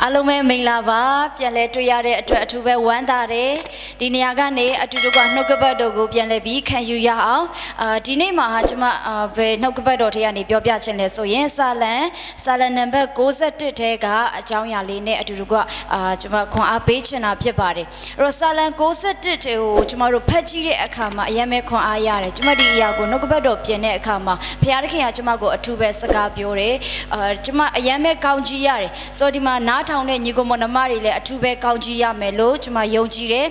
အားလုံးပဲမင်္ဂလာပါပြန်လဲတွေ့ရတဲ့အတွက်အထူးပဲဝမ်းသာတယ်ဒီနေရာကနေအတူတူကနှုတ်ကပတ်တော်ကိုပြန်လဲပြီးခံယူရအောင်ဒီနေ့မှာကျွန်မဘယ်နှုတ်ကပတ်တော်ထဲကနေပြောပြချင်လဲဆိုရင်စာလံနံပါတ်61ထဲကအကြောင်းအရာလေးနဲ့အတူတူကကျွန်မခွန်အားပေးချင်တာဖြစ်ပါတယ်အဲ့တော့စာလံ61ထဲကိုကျွန်မတို့ဖတ်ကြည့်တဲ့အခါမှာအရင်ပဲခွန်အားရတယ်ကျွန်မဒီအရာကိုနှုတ်ကပတ်တော်ပြင်တဲ့အခါမှာဘုရားသခင်ကကျွန်မကိုအထူးပဲစကားပြောတယ်ကျွန်မအရင်ပဲကောင်းကြီးရတယ်ဆိုဒီမှာနားထောင်တဲ့ညီကိုမောင်နှမတွေလည်းအထူးပဲကောင်းကြီးရမယ်လို့ကျွန်မယုံကြည်တယ်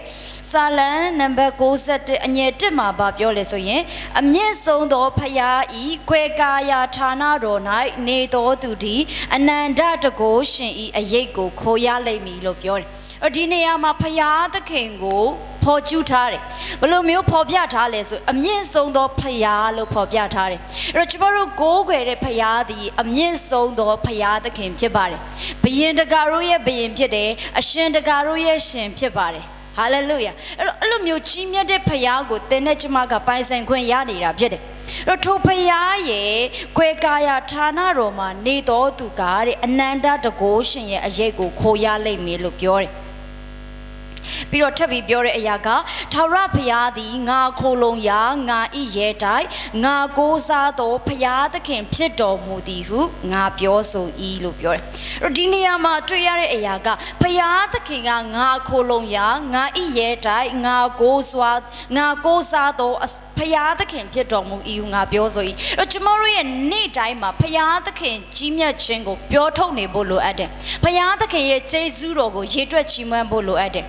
စာလံနံပါတ်61အငယ်1မှာပြောလဲဆိုရင်အမြင့်ဆုံးသောဖယားဤခွဲကာယာဌာနတော်၌နေတော်သူသည်အနန္တတကိုးရှင်ဤအရေးကိုခိုးရလိမ့်မည်လို့ပြောတယ်ဒီနေရာမှာဖယားသခင်ကိုဖော်ကျူးထားတယ်ဘယ်လိုမျိုးဖော်ပြထားလဲဆိုအမြင့်ဆုံးသောဖယားလို့ဖော်ပြထားတယ်အဲ့တော့ကျွန်တော်တို့ကိုးကွယ်တဲ့ဖယားသည်အမြင့်ဆုံးသောဖယားသခင်ဖြစ်ပါတယ်ဘုရင်တကာတို့ရဲ့ဘုရင်ဖြစ်တယ်အရှင်တကာတို့ရဲ့ရှင်ဖြစ်ပါတယ်ဟာလေလုယာအဲ့လိုမျိုးကြီးမြတ်တဲ့ဖယားကိုသင်နဲ့ကျွန်မကပိုင်ဆိုင်ခွင့်ရနေတာဖြစ်တယ်တော့ထိုဖယားရဲ့ခွဲကာယာဌာနတော်မှာနေတော်သူကတဲ့အနန္တတကိုးရှင်ရဲ့အရေးကိုခိုးရလိမ့်မယ်လို့ပြောတယ်ပြီးတော့ထပ်ပြီးပြောတဲ့အရာကထာဝရဘုရားသည်ငါခိုလုံရာငါဤရဲတိုက်ငါကိုးစားသောဘုရားသခင်ဖြစ်တော်မူသည်ဟုငါပြောဆို၏လို့ပြောတယ်။ဒီနေရာမှာတွေ့ရတဲ့အရာကဘုရားသခင်ကငါခိုလုံရာငါဤရဲတိုက်ငါကိုးစားသောဘုရားသခင်ဖြစ်တော်မူ၏ဟုငါပြောဆို၏။ကျွန်တော်တို့ရဲ့နေ့တိုင်းမှာဘုရားသခင်ကြီးမြတ်ခြင်းကိုပြောထုတ်နေဖို့လိုအပ်တယ်။ဘုရားသခင်ရဲ့ကျေးဇူးတော်ကိုရေတွက်ချီးမွမ်းဖို့လိုအပ်တယ်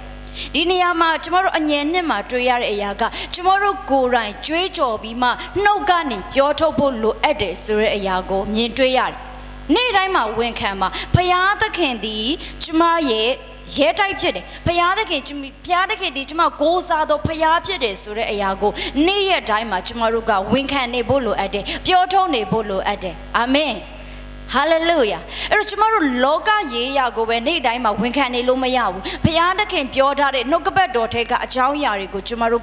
ဒီနေရာမှာကျမတို့အငယ်နှစ်မှာတွေ့ရတဲ့အရာကကျမတို့ကိုယ်တိုင်ကြွေးကြော်ပြီးမှနှုတ်ကနေပြောထုတ်ဖို့လိုအပ်တယ်ဆိုတဲ့အရာကိုမြင်တွေ့ရတယ်။နေ့တိုင်းမှာဝန်ခံပါဘုရားသခင်သည်ကျမရဲ့ရဲတိုက်ဖြစ်တယ်ဘုရားသခင်ဒီကျမကိုးစားတော့ဘုရားဖြစ်တယ်ဆိုတဲ့အရာကိုနေ့ရက်တိုင်းမှာကျမတို့ကဝန်ခံနေဖို့လိုအပ်တယ်ပြောထုတ်နေဖို့လိုအပ်တယ်အာမင်ဟာလေလုယာအဲ့တော့ကျမတို့လောကရေးရာကိုပဲနေ့တိုင်းမှာဝန်ခံနေလို့မရဘူးဘုရားသခင်ပြောထားတဲ့နှုတ်ကပတ်တော်ထဲကအကြောင်းအရာတွေကိုကျမတို့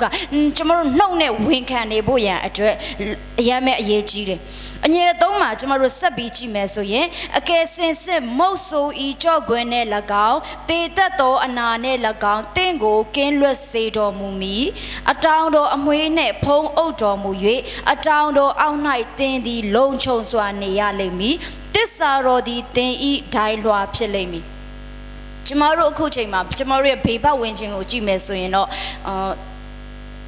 နှုတ်နဲ့ဝန်ခံနေဖို့ရန်အတွက်အရင်မဲ့အရေးကြီးတယ်အငယ်3မှာကျမတို့ဆက်ပြီးကြည့်မယ်ဆိုရင်အကယ်စင်စစ်မုတ်ဆိုဤကြော့ခွင်းနဲ့၎င်းတေသက်သောအနာနဲ့၎င်းတင့်ကိုကင်းလွတ်စေတော်မူမည်အတောင်တော်အမွေးနဲ့ဖုံးအုပ်တော်မူ၍အတောင်တော်အောက်၌သင်သည်လုံခြုံစွာနေရလိမ့်မည်သစ္စာတော်သည်သင်ဤဒိုင်လွှာဖြစ်လိမ့်မည်ကျမတို့အခုချိန်မှာကျမတို့ရဲ့ဘေးပတ်ဝန်းကျင်ကိုကြည့်မယ်ဆိုရင်တော့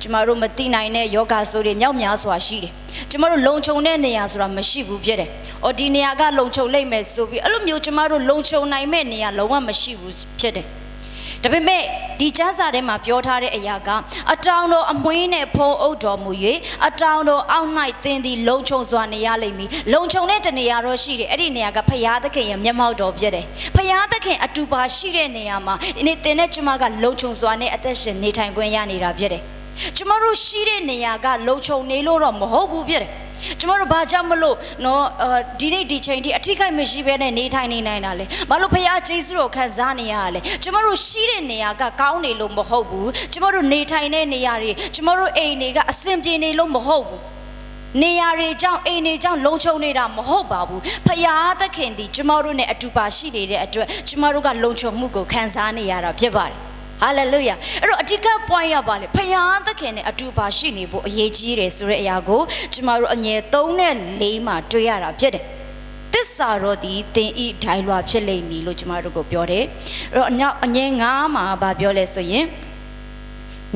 ကျမတို့မသိနိုင်တဲ့ယောဂဆိုးတွေမြောက်များစွာရှိတယ်ကျမတို့လုံခြုံတဲ့နေရာဆိုတာမရှိဘူးဖြစ်တယ်။ဒီနေရာကလုံခြုံလိမ့်မယ်ဆိုပြီးအဲ့လိုမျိုးကျမတို့လုံခြုံနိုင်မဲ့နေရာလုံးဝမရှိဘူးဖြစ်တယ်။ဒါပေမဲ့ဒီကျမ်းစာထဲမှာပြောထားတဲ့အရာကအတောင်တော်အမွှေးနဲ့ဖုံးအုပ်တော်မူ၍အတောင်တော်အောက်၌သင်သည်လုံခြုံစွာနေရလိမ့်မည်။လုံခြုံတဲ့တနေရာတော့ရှိတယ်။အဲ့ဒီနေရာကဘုရားသခင်ရဲ့မျက်မှောက်တော်ဖြစ်တယ်။ဘုရားသခင်အတူပါရှိတဲ့နေရာမှာဒီနေ့သင်နဲ့ကျမကလုံခြုံစွာနဲ့အသက်ရှင်နေထိုင်ခွင့်ရနေတာဖြစ်တယ်။ကျမတို့ရှိတဲ့နေရာကလုံခြုံနေလို့တော့မဟုတ်ဘူးဖြစ်တယ်ကျမတို့ဘာကြောင့်မလို့ဒီနေ့ဒီချိန်ထိအထီးကိုက်မရှိဘဲနဲ့နေထိုင်နေနိုင်တာလဲဘာလို့ဖခင်ကျေးဇူးတော်ခံစားနေရလဲကျမတို့ရှိတဲ့နေရာကကောင်းနေလို့မဟုတ်ဘူးကျမတို့နေထိုင်တဲ့နေရာတွေကျမတို့အိမ်တွေကအဆင်ပြေနေလို့မဟုတ်ဘူးနေရာတွေကြောင့်အိမ်တွေကြောင့်လုံခြုံနေတာမဟုတ်ပါဘူးဖခင်သခင်ဒီကျမတို့နဲ့အတူပါရှိနေတဲ့အတွက်ကျမတို့ကလုံခြုံမှုကိုခံစားနေရတာဖြစ်ပါတယ်ဟာလေလုယာအဲ့တော့အဓိက point ရပါလေဖခင်သခင်နဲ့အတူပါရှိနေဖို့အရေးကြီးတယ်ဆိုတဲ့အရာကိုကျမတို့အငယ်3နဲ့4မှာတွေ့ရတာဖြစ်တယ်သစ္စာတော်သည်သင်ဤဒိုင်လွှာဖြစ်လိမ့်မည်လို့ကျမတို့ကိုပြောတယ်အဲ့တော့အငယ်9မှာဗာပြောလဲဆိုရင်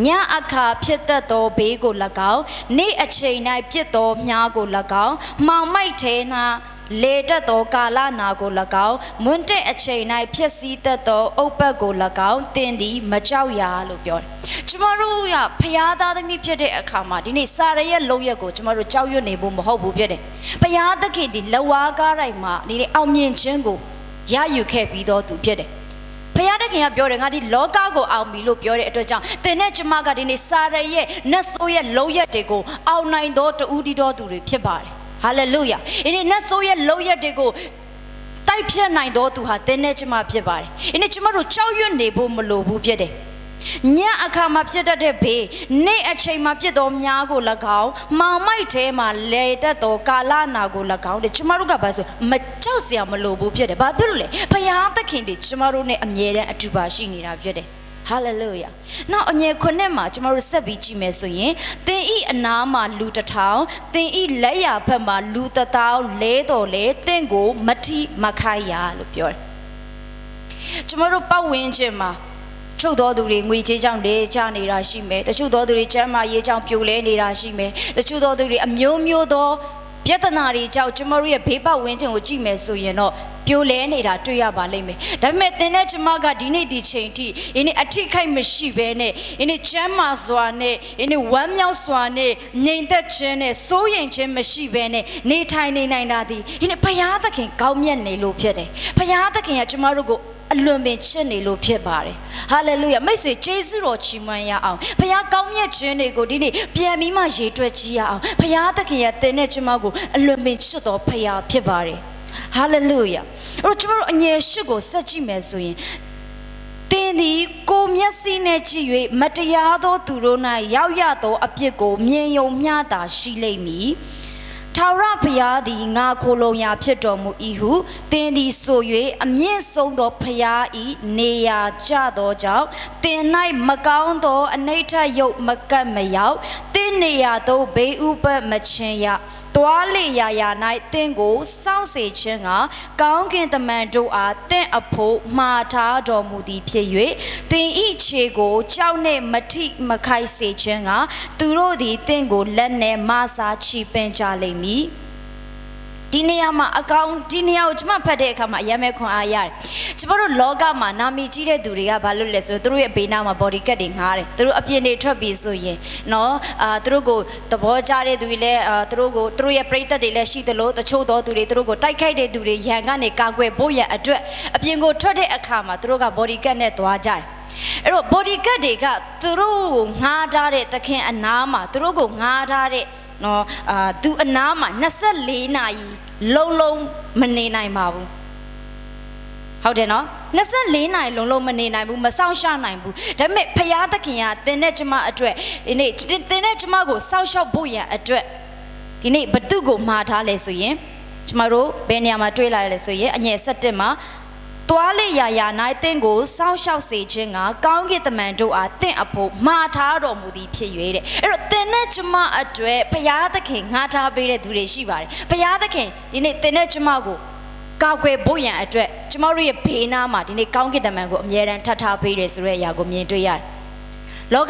ညအခါဖြစ်တတ်သောဘေးကို၎င်းနေ့အချိန်၌ပြစ်သောမြားကို၎င်းမှောင်မိုက်ထဲ၌လေတက်သောကာလနာကို၎င်းမွန်းတဲ့အချိန်၌ဖြစ်စည်းတတ်သောအုပ်ပတ်ကို၎င်းသင်သည်မကြောက်ရလို့ပြောတယ်ကျမတို့ကဖျားသားသမီးဖြစ်တဲ့အခါမှာဒီနေ့စာရရဲ့လုံရက်ကိုကျမတို့ကြောက်ရွံ့နေဖို့မဟုတ်ဘူးဖြစ်တယ်ဖျားသခင်ဒီလက်ဝါးကားတိုင်းမှာဒီနေ့အောင်မြင်ခြင်းကိုရယူခဲ့ပြီးတော့သူဖြစ်တယ်ဘုရားသခင်ကပြောတယ်ငါဒီလောကကိုအောင်ပြီလို့ပြောတဲ့အတွက်ကြောင့်သင်နဲ့ကျမကဒီနေ့စာရရဲ့နတ်ဆိုးရဲ့လုံရက်တွေကိုအောင်နိုင်သောတူဒီတော်သူတွေဖြစ်ပါတယ်ဟာလေလုယာဒီနေ့နတ်ဆိုးရဲ့လုံရက်တွေကိုတိုက်ဖြတ်နိုင်တော်သူဟာသင်နဲ့ကျမဖြစ်ပါတယ်ဒီနေ့ကျမတို့ကြောက်ရွံ့နေဖို့မလိုဘူးဖြစ်တယ် ညအခါမှာဖြစ်တတ်တဲ့ဘေးနေ့အချိန်မှာဖြစ်တော်များကို၎င်းမောင်မိုက်ထဲမှာလေတတ်တော်ကာလနာကို၎င်းတဲ့ကျမတို့ကဘာဆိုမကြောက်စရာမလိုဘူးဖြစ်တယ်ဘာဖြစ်လို့လဲဖယားသခင်တွေကျမတို့နဲ့အမြဲတမ်းအတူပါရှိနေတာဖြစ်တယ်ဟာလေလုယာနောက်အငယ်ခုနှစ်မှာကျမတို့ဆက်ပြီးကြည့်မယ်ဆိုရင်သင်ဤအနာမှာလူတစ်ထောင်သင်ဤလက်ရဘက်မှာလူတစ်သောင်းလဲတော်လဲသင်ကိုမထိမခိုက်ရလို့ပြောတယ်ကျမတို့ပတ်ဝန်းကျင်မှာချုပ်တော်သူတွေငွေကြေးကြောင့်လဲချနေတာရှိမယ်တချို့တော်သူတွေကျမ်းမာရေးကြောင့်ပြိုလဲနေတာရှိမယ်တချို့တော်သူတွေအမျိုးမျိုးသောပြဿနာတွေကြောင့်ကျမတို့ရဲ့ဘေးပတ်ဝန်းကျင်ကိုကြည့်မယ်ဆိုရင်တော့ပြိုလဲနေတာတွေ့ရပါလိမ့်မယ်ဒါပေမဲ့သင်နဲ့ကျမကဒီနေ့ဒီချိန်ထိယနေ့အထိခိုက်မရှိဘဲနဲ့ယနေ့ကျမ်းမာစွာနဲ့ယနေ့ဝမ်းမြောက်စွာနဲ့ငြိမ်သက်ခြင်းနဲ့စိုးရိမ်ခြင်းမရှိဘဲနဲ့နေထိုင်နေနိုင်တာဒီယနေ့ဘုရားသခင်ကောင်းမြတ်နေလို့ဖြစ်တယ်ဘုရားသခင်ကကျမတို့ကိုအလွန်ပင်ချစ်နေလို့ဖြစ်ပါတယ်ဟာလေလုယာမိတ်ဆွေယေရှုတော်ချီးမွမ်းရအောင်ဘုရားကောင်းမြတ်ခြင်းတွေကိုဒီနေ့ပြန်ပြီးမှရေတွက်ကြည့်ရအောင်ဘုရားသခင်ရဲ့သင်နဲ့ကျမကိုအလွန်ပင်ချစ်တော်ဘုရားဖြစ်ပါတယ်ဟာလေလုယာအဲ့တော့ကျမတို့အငယ်၈ကိုဆက်ကြည့်မယ်ဆိုရင်သင်သည်ကိုမျက်စိနဲ့ကြည့်၍မတရားသောသူတို့၌ရောက်ရသောအပြစ်ကိုမြင်ယုံမျှသာရှိလိမ့်မည်ထာဝရဘုရားသည်ငါခိုလုံရာဖြစ်တော်မူ၏ဟုသင်သည်ဆို၍အမြင့်ဆုံးသောဘုရား၏နေရာကျသောကြောင့်သင်၌မကောင်းသောအနိဋ္ဌယုတ်မကပ်မရောက်သင်နေရာသို့ဘေးဥပတ်မချင်ရသွားလေရာရာ၌သင်ကိုစောင့်စေခြင်းကကောင်းကင်တမန်တို့အားသင်အဖို့မှားထားတော်မူသည်ဖြစ်၍သင်ဤခြေကိုကြောက်နှင့်မထိမခိုက်စေခြင်းကသူတို့သည်သင်ကိုလက်နှင့်မဆာချီပင်ကြလိမ့်မည်ဒီနေရာမှာအကောင်ဒီနေရာကိုကျွန်မဖတ်တဲ့အခါမှာအယမ်းမဲ့ခွန်အားရတယ်ကျွန်တော်တို့လောကမှာနာမည်ကြီးတဲ့သူတွေကဘာလို့လဲဆိုတော့သူတို့ရဲ့ဘေးနားမှာ body cut တွေငှားတယ်သူတို့အပြင်တွေထွက်ပြီးဆိုရင်နော်သူတို့ကိုသဘောကျတဲ့သူတွေလည်းသူတို့ရဲ့ပရိသတ်တွေလည်းရှိသလိုတချို့သောသူတွေသူတို့ကိုတိုက်ခိုက်တဲ့သူတွေရန်ကနေကာကွယ်ဖို့ရန်အတွက်အပြင်ကိုထွက်တဲ့အခါမှာသူတို့က body cut နဲ့သွားကြတယ်အဲ့တော့ body cut တွေကသူတို့ကိုငှားထားတဲ့သခင်အနားမှာသူတို့ကိုငှားထားတဲ့နော်သူအနားမှာ24နာရီလုံးမနေနိုင်ပါဘူးဟုတ်တယ်နော်24နာရီလုံးမနေနိုင်ဘူးမဆောင်ရှောက်နိုင်ဘူးဒါပေမဲ့ဖယားသခင်ကသင်နဲ့ကျမအတွက်ဒီနေ့သင်နဲ့ကျမကိုစောင့်ရှောက်ဖို့ရန်အတွက်ဒီနေ့ဘသူကိုမှားထားလဲဆိုရင်ကျမတို့ဘယ်နေရာမှာတွေ့လာလဲဆိုရင်အငယ်7မှာသွားလေရာရာ၌သင်ကိုစောင့်ရှောက်စေခြင်းကကောင်းကင်တမန်တို့အားသင်အဖို့မှားထားတော်မူသည်ဖြစ်၍တဲ့အဲ့တော့သင်နဲ့ကျမအတွက်ဘုရားသခင်ငှားထားပေးတဲ့သူတွေရှိပါတယ်ဘုရားသခင်ဒီနေ့သင်နဲ့ကျမကိုကောက်ွယ်ဖို့ရန်အတွက်ကျမတို့ရဲ့ဘေးနားမှာဒီနေ့ကောင်းကင်တမန်ကိုအမြဲတမ်းထပ်ထားပေးတယ်ဆိုတဲ့အရာကိုမြင်တွေ့ရတယ်လော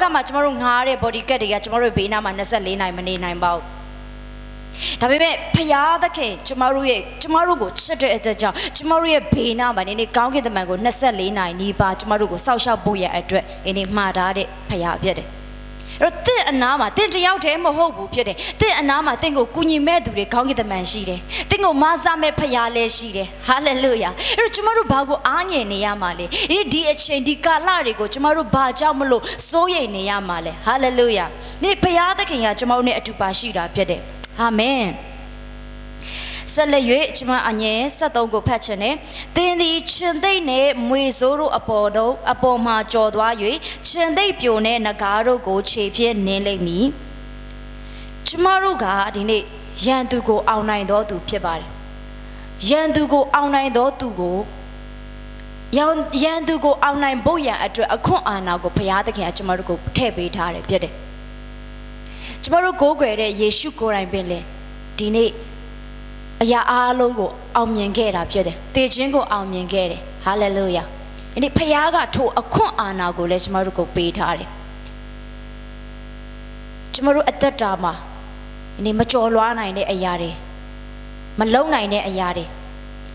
ကမှာကျမတို့ငှားတဲ့ body cut တွေကကျမတို့ဘေးနားမှာ24နိုင်မနေနိုင်ပါဘူးဒါပေမဲ့ဖယားသခင်ကျမတို့ကိုချစ်တဲ့အတွက်ကြောင့်ကျမတို့ရဲ့ဘေးနားမှာနေကောင်းကင်တမန်ကို24နိုင်နီးပါးကျမတို့ကိုစောင့်ရှောက်ဖို့ရန်အတွက်နေမှားထားတဲ့ဖယားဖြစ်တယ်အဲ့တော့သင်အနားမှာသင်တယောက်တည်းမဟုတ်ဘူးဖြစ်တယ်သင်အနားမှာသင်ကိုကူညီမဲ့သူတွေကောင်းကင်တမန်ရှိတယ်သင်ကိုမဆာမဲ့ဖယားလည်းရှိတယ်ဟာလေလုယာအဲ့တော့ကျမတို့ဘာကိုအားငယ်နေရမှာလဲဒီအချိန်ဒီကာလတွေကိုကျမတို့ဘာကြောင့်မလို့စိုးရိမ်နေရမှာလဲဟာလေလုယာဒီဖယားသခင်ကကျမတို့နဲ့အတူပါရှိတာဖြစ်တယ်အာမင်ဆက်လက်၍ကျွန်မအငယ်73ကိုဖတ်ချင်တယ်သင်သည်ရှင်သိမ့်နှင့်မွေဆိုးတို့အပေါ်မှာကြော်သွား၍ရှင်သိမ့်ပြိုနှင့်နဂါးတို့ကိုခြေဖြင့်နင်းလိမ့်မည်ကျွန်မတို့ကဒီနေ့ရန်သူကိုအောင်နိုင်တော်သူဖြစ်ပါတယ်ရန်သူကိုအောင်နိုင်တော်သူကိုရန်သူကိုအောင်နိုင်ဖို့ရန်အတွက်အခွင့်အာဏာကိုဘုရားသခင်ကကျွန်မတို့ကိုထည့်ပေးထားတယ်ဖြစ်တယ်ကျမတို့ကိုးကွယ်တဲ့ယေရှုကိုယ်တိုင်ပင်လေဒီနေ့အရာအားလုံးကိုအောင်မြင်ခဲ့တာဖြစ်တယ်။တည်ခြင်းကိုအောင်မြင်ခဲ့တယ်။ဟာလေလုယာ။ဒီနေ့ဖခင်ကထိုအခွင့်အာဏာကိုလည်းကျမတို့ကိုပေးထားတယ်။ကျမတို့အသက်တာမှာဒီနေ့မကြော်လွားနိုင်တဲ့အရာတွေမလုံနိုင်တဲ့အရာတွေ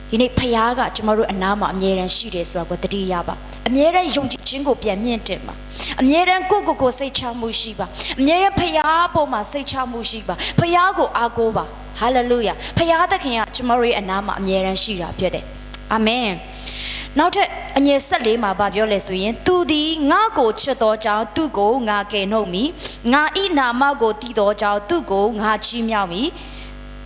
ဒီနေ့ဖခင်ကကျမတို့အနားမှာအမြဲတမ်းရှိတယ်ဆိုတာကိုသတိရပါ။အမြဲတမ်းယုံကြည်ခြင်းကိုပြန်မြင့်တင်ပါအမြဲတမ်းကိုစိတ်ချမှုရှိပါအမြဲတမ်းဖခင်ပေါ်မှာစိတ်ချမှုရှိပါဖခင်ကိုအားကိုးပါဟာလေလုယာဖခင်သခင်ကကျမတို့ရဲ့အနားမှာအမြဲတမ်းရှိတာဖြစ်တယ်အာမင်နောက်ထပ်အငယ်14မှာဗာပြောလဲဆိုရင်သူသည်ငါကိုချစ်တော်ကြောင့်သူ့ကိုငါကယ်နှုတ်မည်ငါဤနာမကိုတည်တော်ကြောင့်သူ့ကိုငါချီးမြှောက်မည်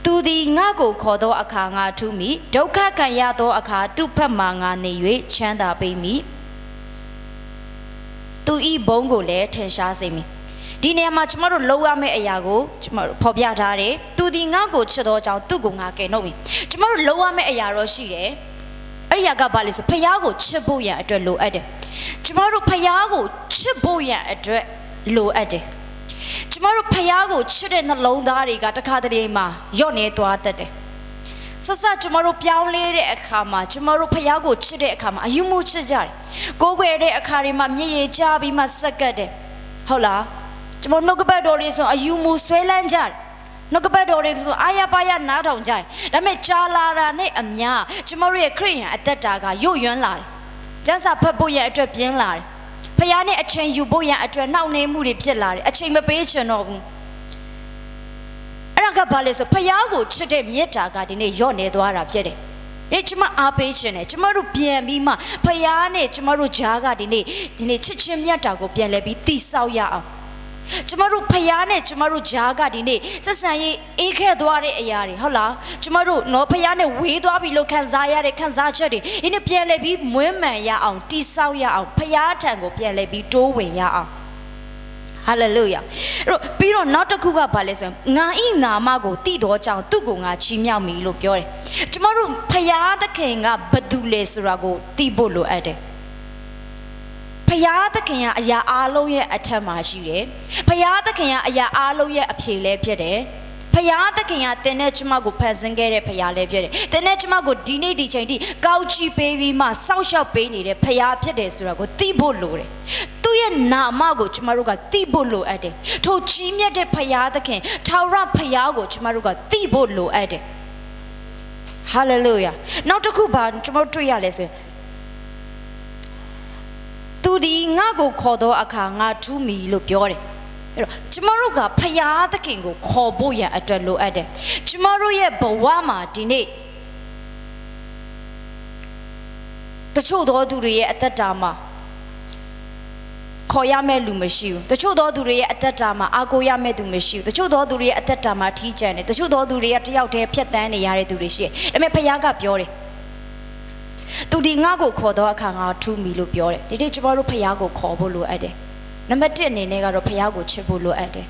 သူသည်ငါကိုခေါ်သောအခါငါထူးမည်ဒုက္ခခံရသောအခါသူ့ဘက်မှငါနေ၍ချမ်းသာပေးမည် သူဤဘုံကိုလည်းထင်ရှားစေမည်ဒီနေရာမှာကျမတို့လုံရမယ့်အရာကိုကျမတို့ဖော်ပြထားတယ်သူဒီငါ့ကိုချစ်သောကြောင့်သူ့ကိုငါကယ်နှုတ်မည်ကျမတို့လုံရမယ့်အရာတော့ရှိတယ်အဲ့ဒီအရာကဘာလဲဆိုဖခင်ကိုချစ်ဖို့ရန်အတွက်လိုအပ်တယ်ကျမတို့ဖခင်ကိုချစ်ဖို့ရန်အတွက်လိုအပ်တယ်ကျမတို့ဖခင်ကိုချစ်တဲ့နှလုံးသားတွေကတခါတလေမှာညော့နေသွားတတ်တယ်ဆက်ဆက်ကျမတို့ပြောင်းလဲတဲ့အခါမှာကျမတို့ဖခင်ကိုချစ်တဲ့အခါမှာအယူမှုချစ်ကြတယ်ကိုယ်ွယ်တဲ့အခါတွေမှာမျက်ရည်ကျပြီးမှစက်ကတ်တယ်ဟုတ်လားကျမတို့နှုတ်ကပတ်တော်တွေဆိုအယူမှုဆွဲလန်းကြတယ်နှုတ်ကပတ်တော်တွေဆိုအာရပါရနားထောင်ကြတယ်ဒါပေမဲ့ကြာလာတာနဲ့အမျှကျမတို့ရဲ့ခရစ်ယာန်အသက်တာကယို့ယွမ်းလာတယ်ကျမ်းစာဖတ်ဖို့ရန်အတွက်ပြင်းလာတယ်ဖခင်နဲ့အချိန်ယူဖို့ရန်အတွက်နှောင့်နှေးမှုတွေဖြစ်လာတယ်အချိန်မပေးချင်တော့ဘူးအဲ့ဒါကဘာလဲဆိုဖခင်ကိုချစ်တဲ့မေတ္တာကဒီနေ့ညော့နေသွားတာဖြစ်တယ်ဒီကျမအားပေးခြင်းနဲ့ကျမတို့ပြန်ပြီးမှဖခင်နဲ့ကျမတို့ဂျားကဒီနေ့ချစ်ချင်းမြတ်တာကိုပြန်လဲပြီးတိဆောက်ရအောင်ကျမတို့ဖခင်နဲ့ကျမတို့ဂျားကဒီနေ့ဆက်ဆံရေးအေးခဲသွားတဲ့အရာတွေဟုတ်လားကျမတို့နော်ဖခင်နဲ့ဝေးသွားပြီလို့ခံစားရတဲ့ခံစားချက်တွေဒီနေ့ပြန်လဲပြီးမွေးမှန်ရအောင်တိဆောက်ရအောင်ဖခင်ထံကိုပြန်လဲပြီးတိုးဝင်ရအောင်ဟာလေလုယာပြီးတော့နောက်တစ်ခုကဘာလဲဆိုရင်ငါဤနာမကိုတည်တော်ကြောင့်သူ့ကိုငါချီးမြှောက်မည်လို့ပြောတယ်ကျမတို့ဖခင်သခင်ကဘသူလဲဆိုတာကိုသိဖို့လိုအပ်တယ်ဖခင်သခင်ကအရာအားလုံးရဲ့အထက်မှာရှိတယ်ဖခင်သခင်ကအရာအားလုံးရဲ့အဖြေလည်းဖြစ်တယ်ဖခင်သခင်ကတင်းနဲ့ကျမကိုဖန်ဆင်းခဲ့တဲ့ဖခင်လည်းဖြစ်တယ်တင်းနဲ့ကျမကိုဒီနေ့ဒီချိန်ထိကောက်ချီပေးပြီးမှစောင့်ရှောက်ပေးနေတဲ့ဖခင်ဖြစ်တယ်ဆိုတာကိုသိဖို့လိုတယ်သူ့ရဲ့နာမကိုကျမတို့ကသိဖို့လိုအပ်တယ်ထိုကြီးမြတ်တဲ့ဖခင်သခင်ထာဝရဖခင်ကိုကျမတို့ကသိဖို့လိုအပ်တယ်ဟာလေလုယာနောက်တစ်ခုဘာကျမတို့တွေ့ရလဲဆိုရင်သူဒီငါ့ကိုခေါ်တော့အခါငါထူးမီလို့ပြောတယ်အဲ့တော့ကျမတို့ကဖယားသခင်ကိုခေါ်ဖို့ရန်အတွက်လိုအပ်တယ်ကျမတို့ရဲ့ဘဝမှာဒီနေ့တချို့သောသူတွေရဲ့အသက်တာမှာခေါ်ရမယ့်လူမရှိဘူးတချို့သောသူတွေရဲ့အသက်တာမှာအာကိုရမယ့်သူမရှိဘူးတချို့သောသူတွေရဲ့အသက်တာမှာထီးကျန်တယ်တချို့သောသူတွေကတယောက်တည်းဖြတ်တန်းနေရတဲ့သူတွေရှိတယ်ဒါပေမဲ့ဖယားကပြောတယ်သူဒီငါ့ကိုခေါ်တော့အခါငါထူးမီလို့ပြောတယ်ဒီနေ့ကျမတို့ဖယားကိုခေါ်ဖို့လိုအပ်တယ်နံပါတ်1အနေနဲ့ကတော့ဖယားကိုချစ်ဖို့လိုအပ်တယ်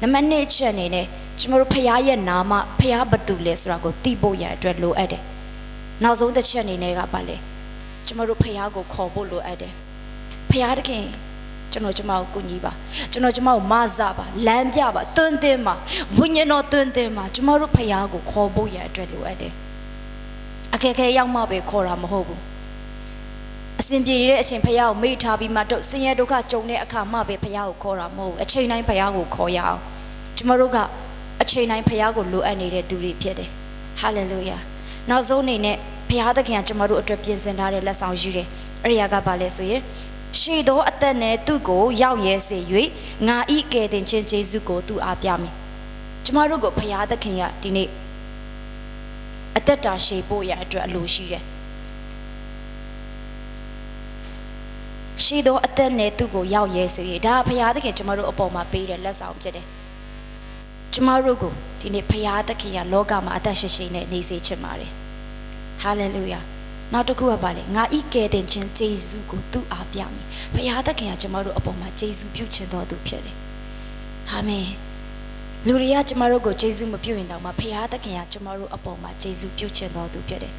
နံပါတ်2ချက်အနေနဲ့ကျမတို့ဖယားရဲ့နာမဖယားဘသူလဲဆိုတာကိုသိဖို့ရန်အတွက်လိုအပ်တယ်နောက်ဆုံးတစ်ချက်အနေနဲ့ကပါလေကျမတို့ဖယားကိုခေါ်ဖို့လိုအပ်တယ်ဖယားတခင်ကျွန်တော်ကျမကိုကူညီပါကျွန်တော်ကျမကိုမဆပါလမ်းပြပါတွန်းတင်ပါဝိညာဉ်တော်တွန်းတင်ပါကျမတို့ဖယားကိုခေါ်ဖို့ရန်အတွက်လိုအပ်တယ်အခက်အခဲရောက်မှပဲခေါ်တာမဟုတ်ဘူးအစဉ်ပြေနေတဲ့အချိန်ဖယားကိုမေ့ထားပြီးမှတော့ဆင်းရဲဒုက္ခကြုံတဲ့အခါမှပဲဖယားကိုခေါ်တာမဟုတ်ဘူးအချိန်တိုင်းဖယားကိုခေါ်ရအောင်ကျမတို့ကအချိန်တိုင်းဖယားကိုလိုအပ်နေတဲ့သူတွေဖြစ်တယ်ဟာလေလုယာနောက်ဆုံးအနေနဲ့ဖယားသခင်ကကျမတို့အတွက်ပြင်ဆင်ထားတဲ့လက်ဆောင်ယူတယ်အဲ့ဒီကဘာလဲဆိုရင်ရှေသောအသက်နဲ့သူ့ကိုရောက်ရဲစေ၍ငါဤကယ်တင်ခြင်းယေရှုကိုသူအားပြမည်ကျမတို့ကိုဖယားသခင်ကဒီနေ့အသက်တာရှည်ဖို့ရအတွက်အလိုရှိတယ်ရှေသောအသက်နဲ့သူ့ကိုရောက်ရဲစေ၍ဒါဖယားသခင်ကျမတို့အပေါ်မှာပေးတဲ့လက်ဆောင်ဖြစ်တယ်ကျမတို့ကိုဒီနေ့ဖယားသခင်ကလောကမှာအသက်ရှင်ရှင်နဲ့နေစေချင်ပါတယ်ဟာလေလုယာနောက်တစ်ခုကပါလေငါဤကယ်တင်ခြင်းယေရှုကိုသူအားပြမည်ဖယားသခင်ကကျမတို့အပေါ်မှာယေရှုပြုခြင်းတော်သူဖြစ်တယ်အာမင်လူတွေကကျမတို့ကိုယေရှုမပြုရင်တောင်မှဖယားသခင်ကကျမတို့အပေါ်မှာယေရှုပြုခြင်းတော်သူဖြစ်တယ်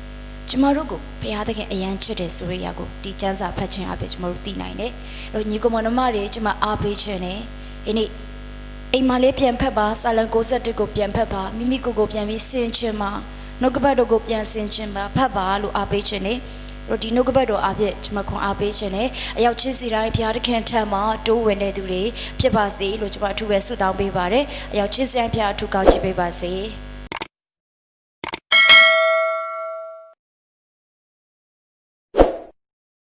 ကျမတို့ကိုဖယားသခင်အယံချစ်တယ်ဆိုရရကိုဒီကျမ်းစာဖတ်ခြင်းအပြင်ကျမတို့သိနိုင်တယ်အဲ့တော့ညီကောင်မတွေကျမအားပေးခြင်းနဲ့ဒီနေ့အိမ်မှာလေးပြန်ဖတ်ပါစာလံ61ကိုပြန်ဖတ်ပါမိမိကိုယ်ပြန်ပြီးဆင်ခြင်ပါနှုတ်ကပတ်တော်ကိုပြန်ဆင်ခြင်ပါဖတ်ပါလို့အားပေးခြင်းနဲ့တော့ဒီနှုတ်ကပတ်တော်အပြင်ကျမခွန်အားပေးခြင်းနဲ့အရောက်ချင်းစီတိုင်းဘုရားသခင်ထံမှာတိုးဝင်တဲ့သူတွေဖြစ်ပါစေလို့ကျမအထူးပဲဆုတောင်းပေးပါတယ်အရောက်ချင်းစီတိုင်းဘုရားအထူးကောင်းချီးပေးပါစေ